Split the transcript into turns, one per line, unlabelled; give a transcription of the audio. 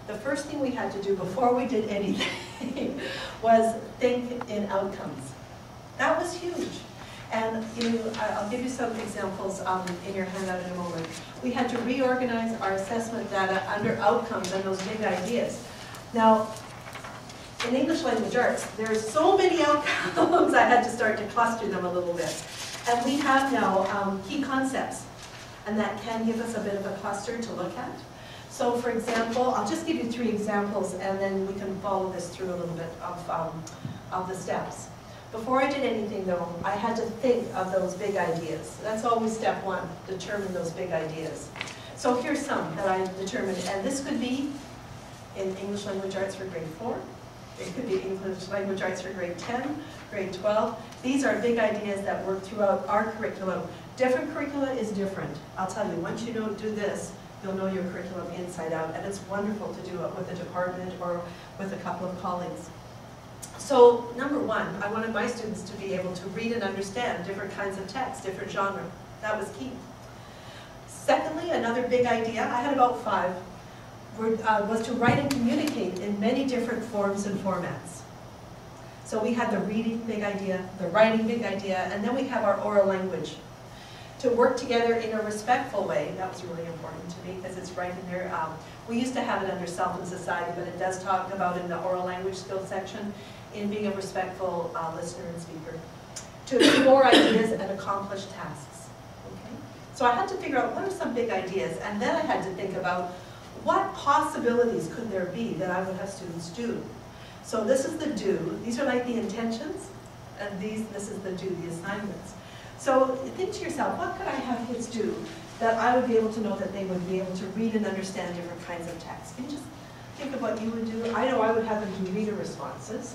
the first thing we had to do before we did anything was think in outcomes. That was huge. And I'll give you some examples in your handout in a moment. We had to reorganize our assessment data under outcomes and those big ideas. Now, in English language arts, there's so many outcomes, I had to start to cluster them a little bit. And we have now key concepts, and that can give us a bit of a cluster to look at. So for example, I'll just give you 3 examples, and then we can follow this through a little bit of the steps. Before I did anything though, I had to think of those big ideas. That's always step 1, determine those big ideas. So here's some that I determined, and this could be in English language arts for grade 4. It could be English language arts for grade 10, grade 12. These are big ideas that work throughout our curriculum. Different curricula is different. I'll tell you, once you do this, you'll know your curriculum inside out, and it's wonderful to do it with a department or with a couple of colleagues. So, number 1, I wanted my students to be able to read and understand different kinds of text, different genre. That was key. Secondly, another big idea, I had about 5, was to write and communicate in many different forms and formats. So we had the reading big idea, the writing big idea, and then we have our oral language. To work together in a respectful way, that was really important to me because it's right in there. We used to have it under self and society, but it does talk about in the oral language skills section in being a respectful listener and speaker. To explore ideas and accomplish tasks. Okay? So I had to figure out what are some big ideas, and then I had to think about what possibilities could there be that I would have students do. So this is the do. These are like the intentions, and this is the do, the assignments. So think to yourself, what could I have kids do that I would be able to know that they would be able to read and understand different kinds of text? Can you just think of what you would do? I know I would have them do reader responses.